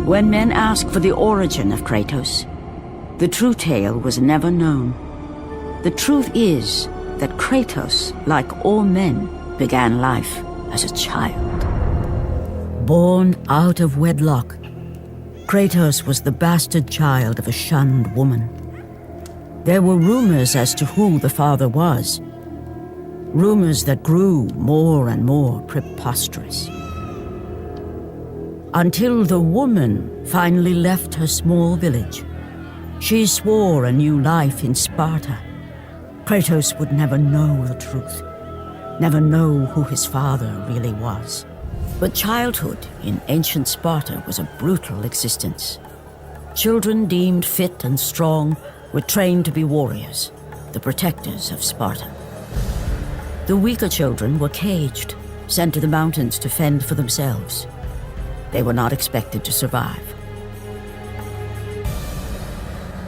When men ask for the origin of Kratos, the true tale was never known. The truth is that Kratos, like all men, began life as a child. Born out of wedlock, Kratos was the bastard child of a shunned woman. There were rumors as to who the father was, rumors that grew more and more preposterous. Until the woman finally left her small village. She swore a new life in Sparta. Kratos would never know the truth, never know who his father really was. But childhood in ancient Sparta was a brutal existence. Children deemed fit and strong were trained to be warriors, the protectors of Sparta. The weaker children were caged, sent to the mountains to fend for themselves. They were not expected to survive.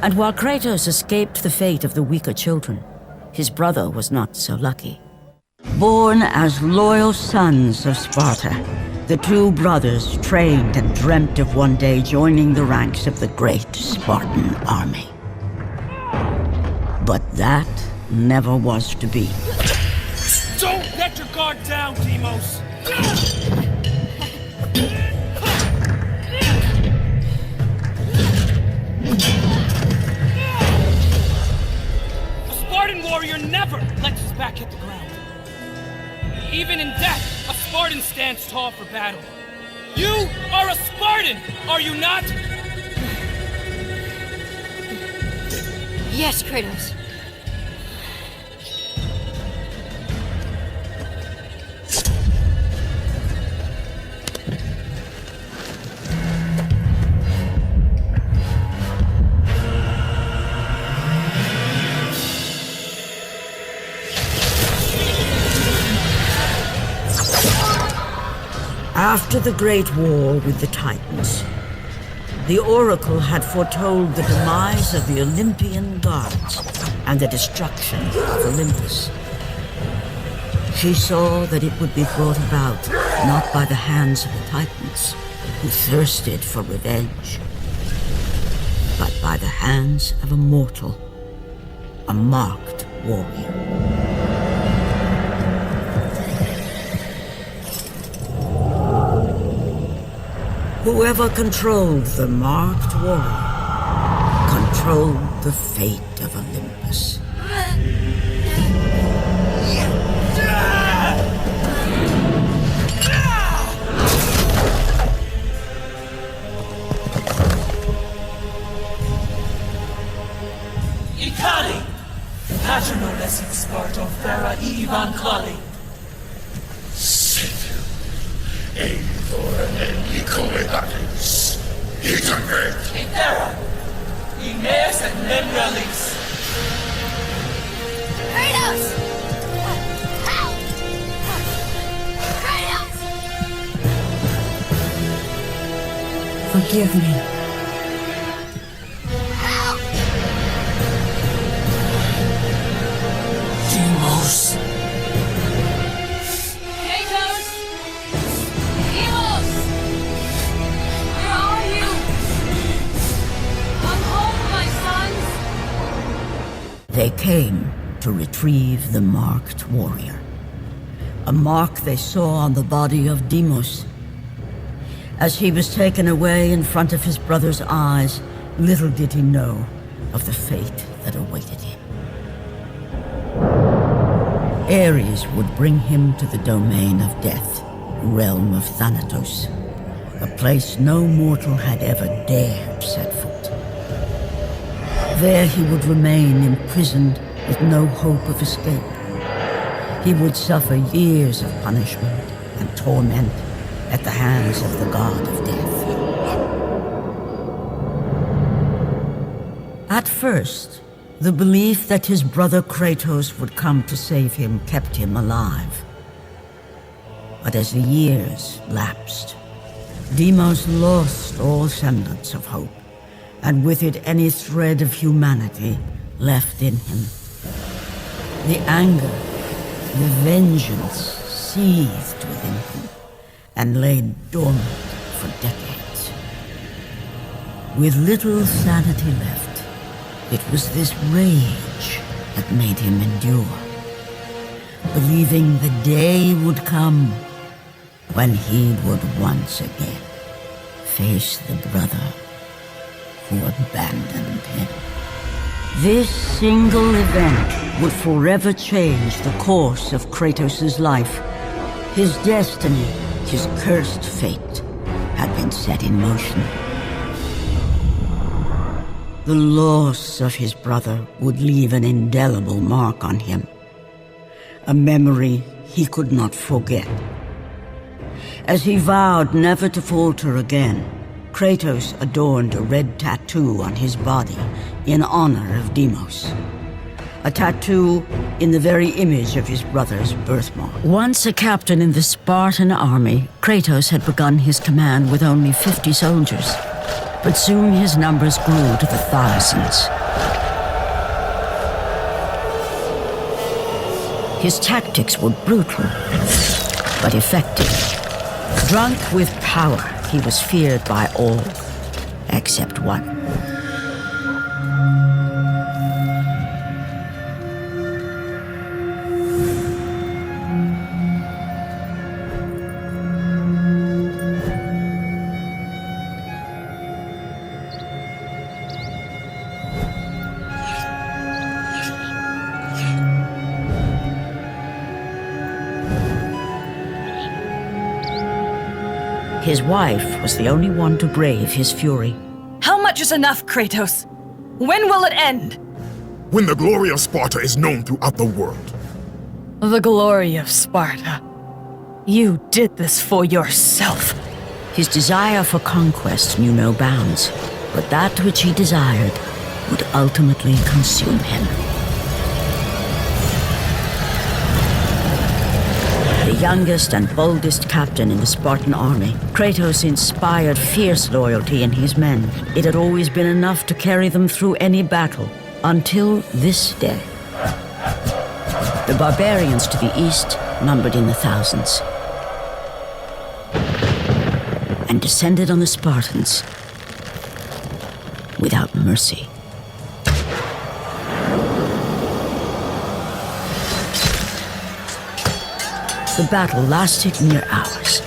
And while Kratos escaped the fate of the weaker children, his brother was not so lucky. Born as loyal sons of Sparta, the two brothers trained and dreamt of one day joining the ranks of the great Spartan army. But that never was to be. Don't let your guard down, Deimos! A Spartan warrior never lets his back hit the ground. Even in death, a Spartan stands tall for battle. You are a Spartan, are you not? Yes, Kratos. After the Great War with the Titans, the Oracle had foretold the demise of the Olympian gods and the destruction of Olympus. She saw that it would be brought about not by the hands of the Titans, who thirsted for revenge, but by the hands of a mortal, a marked warrior. Whoever controlled the marked warrior controlled the fate of Olympus. Ikali! Patronoles in Sparta Fera Ivan Klali. Savior, Eivor and Nikomedatis. Itamet. Itera! Ineas and Memralis. Kratos! Help! Kratos! Forgive me. Help! Deimos. Kratos! Deimos! Where are you? Come home, my sons! They came to retrieve the marked warrior, a mark they saw on the body of Deimos. As he was taken away in front of his brother's eyes, little did he know of the fate that awaited him. Ares would bring him to the domain of death, realm of Thanatos, a place no mortal had ever dared set foot. There he would remain imprisoned with no hope of escape. He would suffer years of punishment and torment at the hands of the god of death. At first, the belief that his brother Kratos would come to save him kept him alive. But as the years lapsed, Deimos lost all semblance of hope, and with it any thread of humanity left in him. The anger, the vengeance seethed within him and lay dormant for decades. With little sanity left, it was this rage that made him endure, believing the day would come when he would once again face the brother who abandoned him. This single event would forever change the course of Kratos' life. His destiny, his cursed fate, had been set in motion. The loss of his brother would leave an indelible mark on him, a memory he could not forget. As he vowed never to falter again, Kratos adorned a red tattoo on his body in honor of Deimos. A tattoo in the very image of his brother's birthmark. Once a captain in the Spartan army, Kratos had begun his command with only 50 soldiers. But soon his numbers grew to the thousands. His tactics were brutal, but effective. Drunk with power, he was feared by all, except one. His wife was the only one to brave his fury. How much is enough, Kratos? When will it end? When the glory of Sparta is known throughout the world. The glory of Sparta. You did this for yourself. His desire for conquest knew no bounds, but that which he desired would ultimately consume him. The youngest and boldest captain in the Spartan army, Kratos inspired fierce loyalty in his men. It had always been enough to carry them through any battle, until this day. The barbarians to the east numbered in the thousands, and descended on the Spartans without mercy. The battle lasted near hours.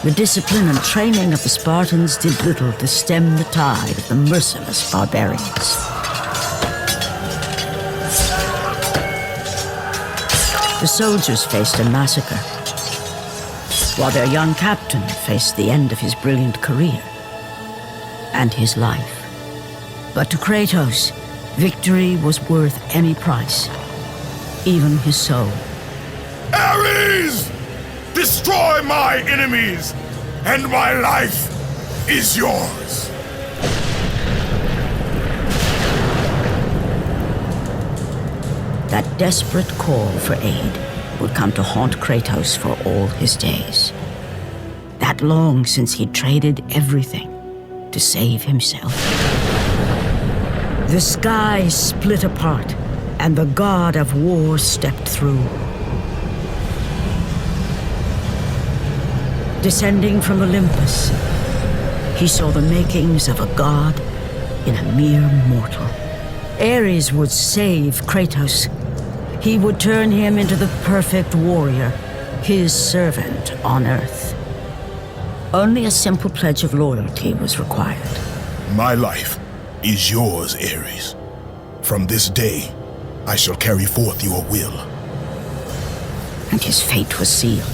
The discipline and training of the Spartans did little to stem the tide of the merciless barbarians. The soldiers faced a massacre, while their young captain faced the end of his brilliant career and his life. But to Kratos, victory was worth any price, even his soul. Ares! Destroy my enemies, and my life is yours. That desperate call for aid would come to haunt Kratos for all his days. That long since he'd traded everything to save himself. The sky split apart, and the god of war stepped through. Descending from Olympus, he saw the makings of a god in a mere mortal. Ares would save Kratos. He would turn him into the perfect warrior, his servant on Earth. Only a simple pledge of loyalty was required. My life is yours, Ares. From this day, I shall carry forth your will. And his fate was sealed.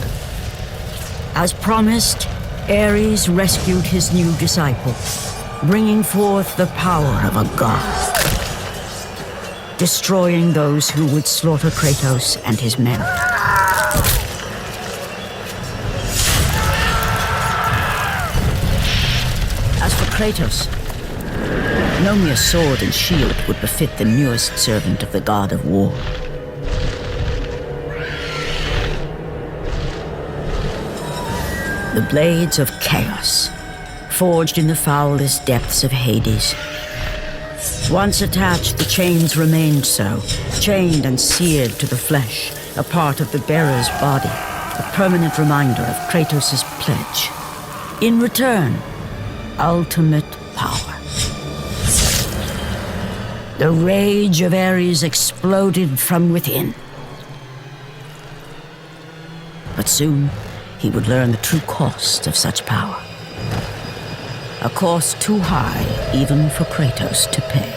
As promised, Ares rescued his new disciple, bringing forth the power of a god, destroying those who would slaughter Kratos and his men. As for Kratos, no mere sword and shield would befit the newest servant of the god of war. The blades of chaos, forged in the foulest depths of Hades. Once attached, the chains remained so, chained and seared to the flesh, a part of the bearer's body, a permanent reminder of Kratos' pledge. In return, ultimate power. The rage of Ares exploded from within. But soon, he would learn the true cost of such power. A cost too high even for Kratos to pay.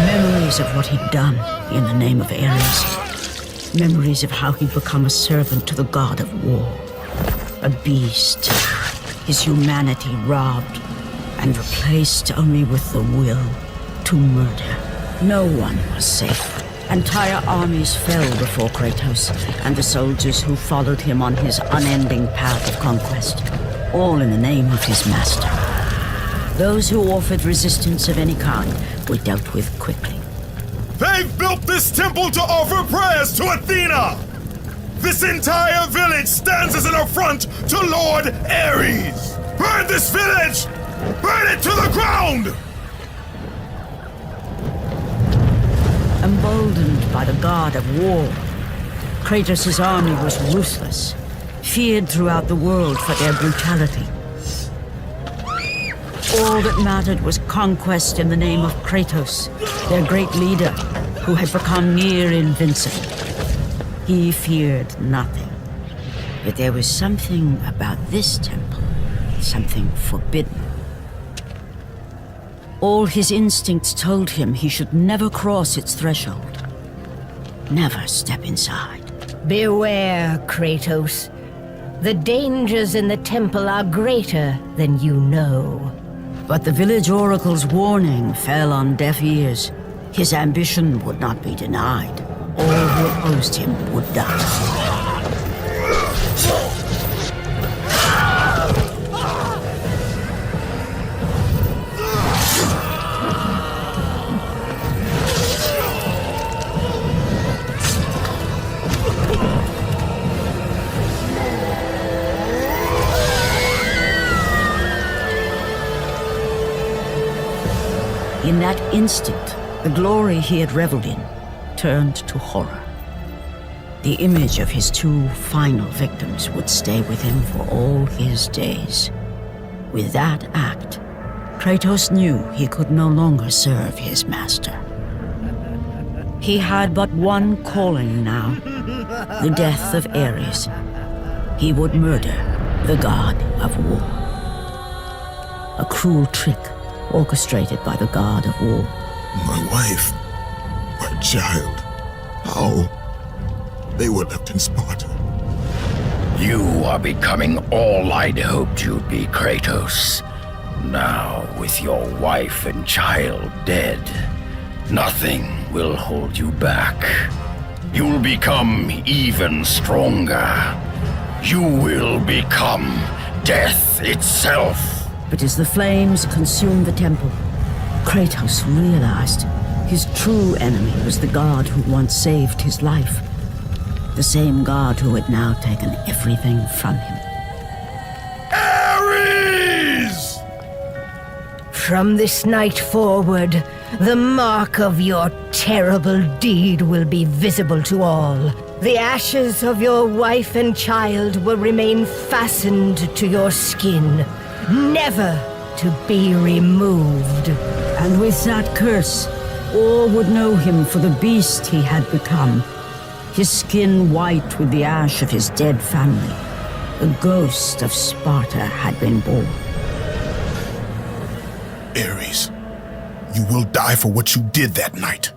Memories of what he'd done in the name of Ares. Memories of how he'd become a servant to the god of war. A beast. His humanity robbed and replaced only with the will to murder. No one was safe. Entire armies fell before Kratos and the soldiers who followed him on his unending path of conquest, all in the name of his master. Those who offered resistance of any kind were dealt with quickly. They've built this temple to offer prayers to Athena! This entire village stands as an affront to Lord Ares! Burn this village! Burn it to the ground! Emboldened by the god of war, Kratos' army was ruthless, feared throughout the world for their brutality. All that mattered was conquest in the name of Kratos, their great leader, who had become near invincible. He feared nothing. Yet there was something about this temple, something forbidden. All his instincts told him he should never cross its threshold. Never step inside. Beware, Kratos. The dangers in the temple are greater than you know. But the village oracle's warning fell on deaf ears. His ambition would not be denied. All who opposed him would die. In that instant, the glory he had reveled in turned to horror. The image of his two final victims would stay with him for all his days. With that act, Kratos knew he could no longer serve his master. He had but one calling now, the death of Ares. He would murder the god of war. A cruel trick orchestrated by the god of war. My wife, my child, how? They were left in Sparta. You are becoming all I'd hoped you'd be, Kratos. Now, with your wife and child dead, nothing will hold you back. You'll become even stronger. You will become death itself. But as the flames consumed the temple, Kratos realized his true enemy was the god who once saved his life. The same god who had now taken everything from him. Ares! From this night forward, the mark of your terrible deed will be visible to all. The ashes of your wife and child will remain fastened to your skin, never to be removed. And with that curse, all would know him for the beast he had become. His skin white with the ash of his dead family. The ghost of Sparta had been born. Ares, you will die for what you did that night.